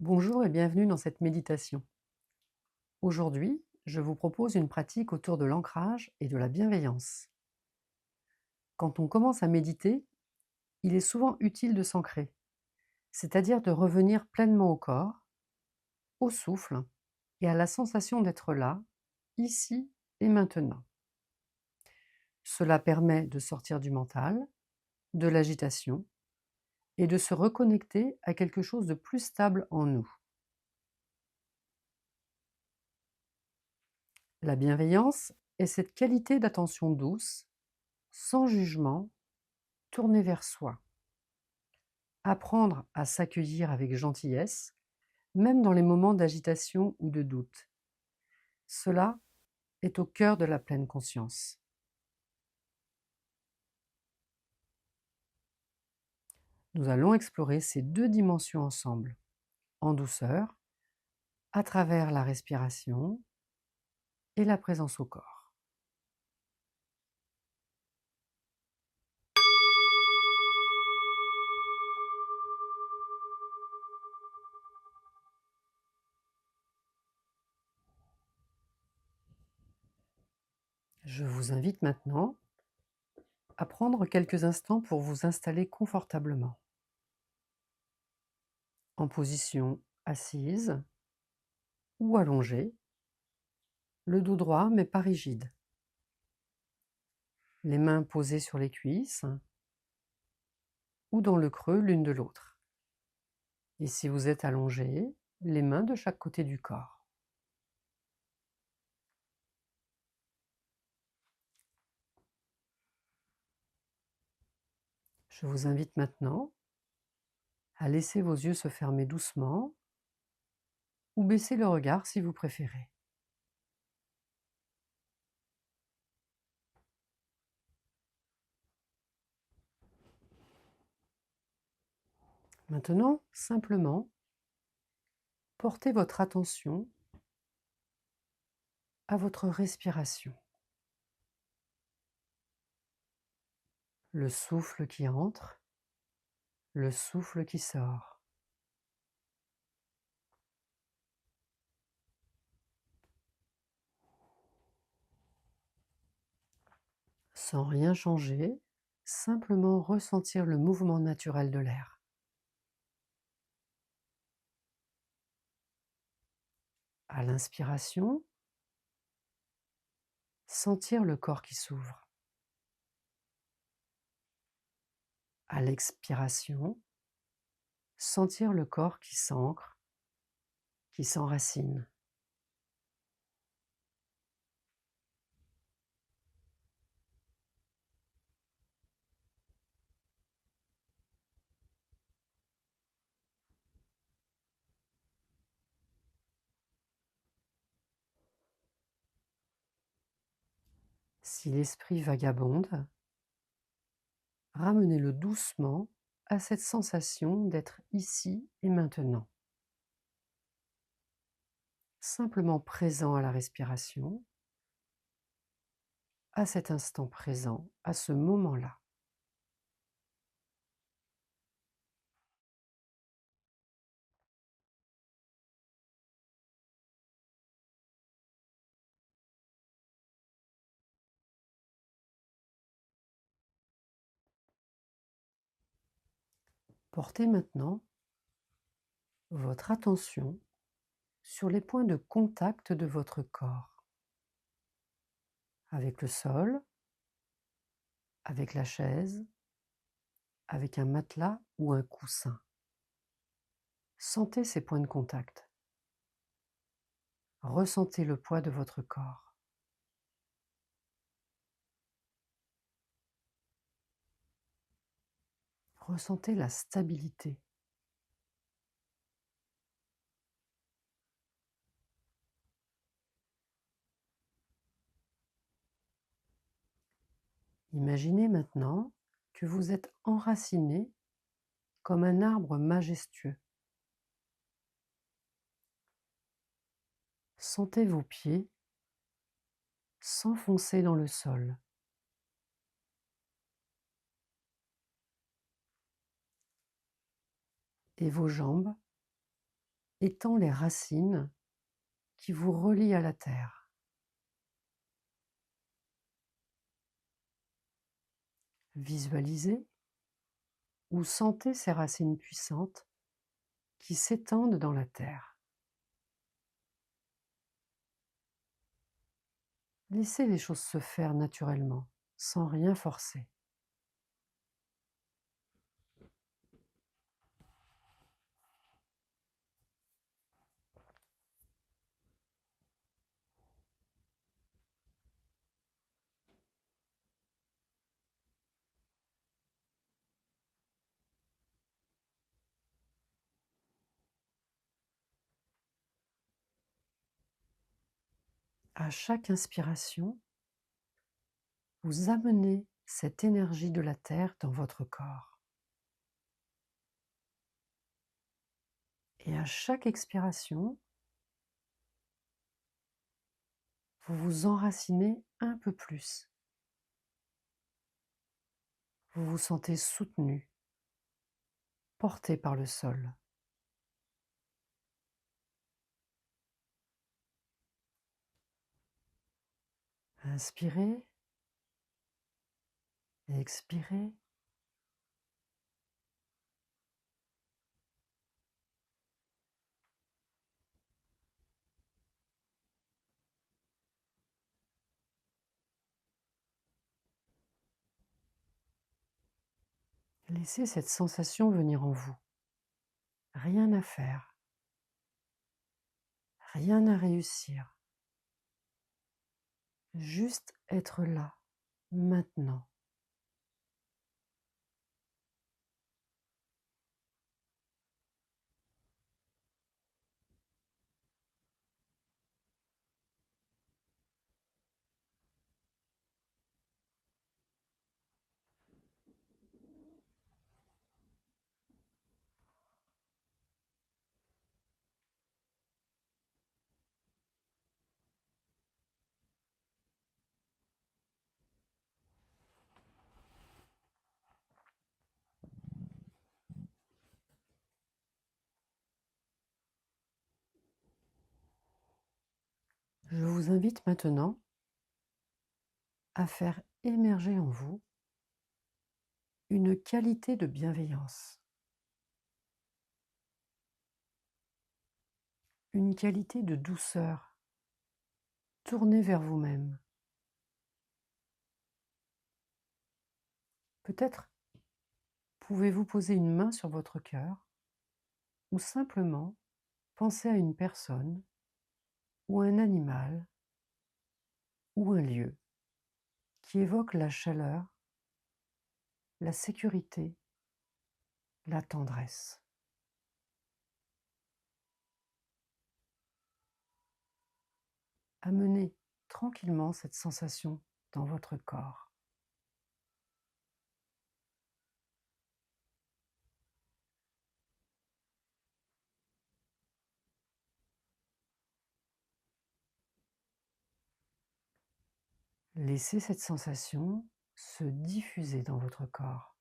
Bonjour et bienvenue dans cette méditation. Aujourd'hui, je vous propose une pratique autour de l'ancrage et de la bienveillance. Quand on commence à méditer, il est souvent utile de s'ancrer, c'est-à-dire de revenir pleinement au corps, au souffle et à la sensation d'être là, ici et maintenant. Cela permet de sortir du mental, de l'agitation et de se reconnecter à quelque chose de plus stable en nous. La bienveillance est cette qualité d'attention douce, sans jugement, tournée vers soi. Apprendre à s'accueillir avec gentillesse, même dans les moments d'agitation ou de doute. Cela est au cœur de la pleine conscience. Nous allons explorer ces deux dimensions ensemble, en douceur, à travers la respiration et la présence au corps. Je vous invite maintenant à prendre quelques instants pour vous installer confortablement, en position assise ou allongée, le dos droit mais pas rigide. Les mains posées sur les cuisses ou dans le creux l'une de l'autre. Et si vous êtes allongé, les mains de chaque côté du corps. Je vous invite maintenant à laisser vos yeux se fermer doucement ou baisser le regard si vous préférez. Maintenant, simplement, portez votre attention à votre respiration. Le souffle qui entre, le souffle qui sort. Sans rien changer, simplement ressentir le mouvement naturel de l'air. À l'inspiration, sentir le corps qui s'ouvre. À l'expiration, sentir le corps qui s'ancre, qui s'enracine. Si l'esprit vagabonde, ramenez-le doucement à cette sensation d'être ici et maintenant. Simplement présent à la respiration, à cet instant présent, à ce moment-là. Portez maintenant votre attention sur les points de contact de votre corps, avec le sol, avec la chaise, avec un matelas ou un coussin. Sentez ces points de contact. Ressentez le poids de votre corps. Ressentez la stabilité. Imaginez maintenant que vous êtes enraciné comme un arbre majestueux. Sentez vos pieds s'enfoncer dans le sol. Et vos jambes étend les racines qui vous relient à la terre. Visualisez ou sentez ces racines puissantes qui s'étendent dans la terre. Laissez les choses se faire naturellement, sans rien forcer. À chaque inspiration, vous amenez cette énergie de la terre dans votre corps. Et à chaque expiration, vous vous enracinez un peu plus. Vous vous sentez soutenu, porté par le sol. Inspirez, expirez. Laissez cette sensation venir en vous. Rien à faire, rien à réussir. Juste être là, maintenant. Je vous invite maintenant à faire émerger en vous une qualité de bienveillance, une qualité de douceur, tournée vers vous-même. Peut-être pouvez-vous poser une main sur votre cœur ou simplement penser à une personne ou un animal ou un lieu qui évoque la chaleur, la sécurité, la tendresse. Amenez tranquillement cette sensation dans votre corps. Laissez cette sensation se diffuser dans votre corps.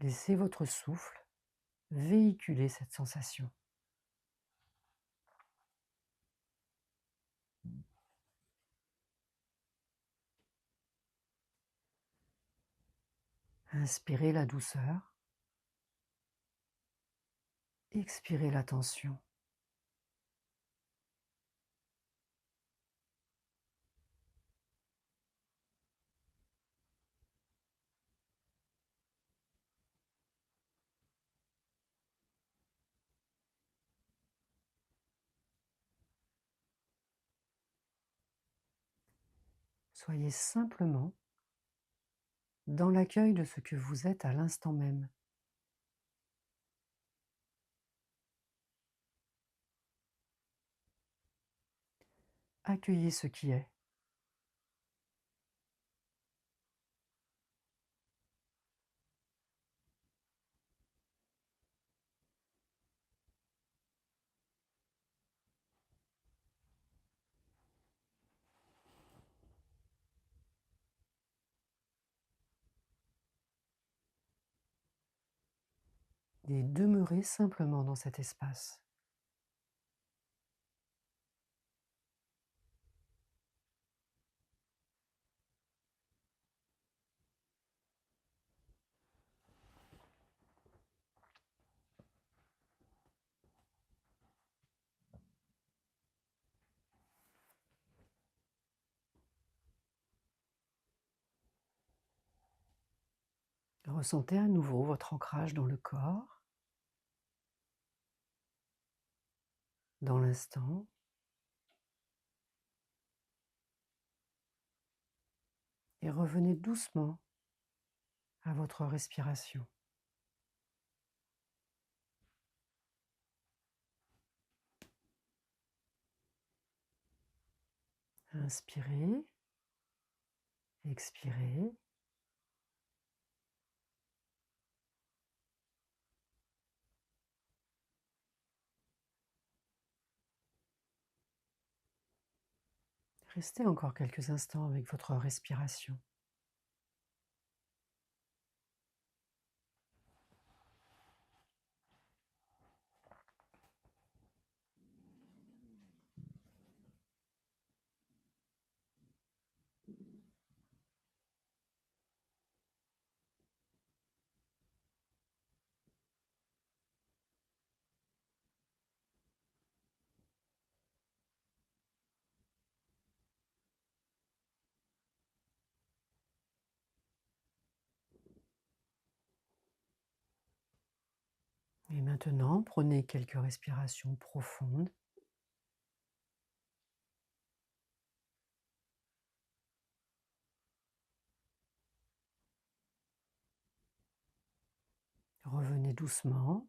Laissez votre souffle véhiculer cette sensation. Inspirez la douceur, expirez la tension. Soyez simplement dans l'accueil de ce que vous êtes à l'instant même. Accueillez ce qui est. et demeurez simplement dans cet espace. Ressentez à nouveau votre ancrage dans le corps, dans l'instant, et revenez doucement à votre respiration. Inspirez, expirez. Restez encore quelques instants avec votre respiration. Et maintenant, prenez quelques respirations profondes. Revenez doucement.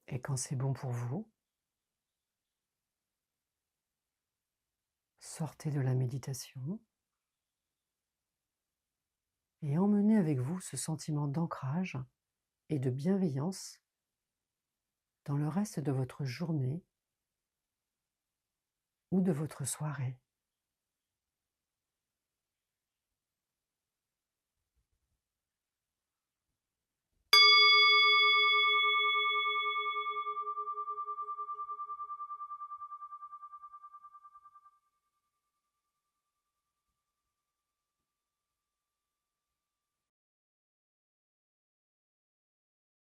Et quand c'est bon pour vous, sortez de la méditation et emmenez avec vous ce sentiment d'ancrage et de bienveillance dans le reste de votre journée ou de votre soirée.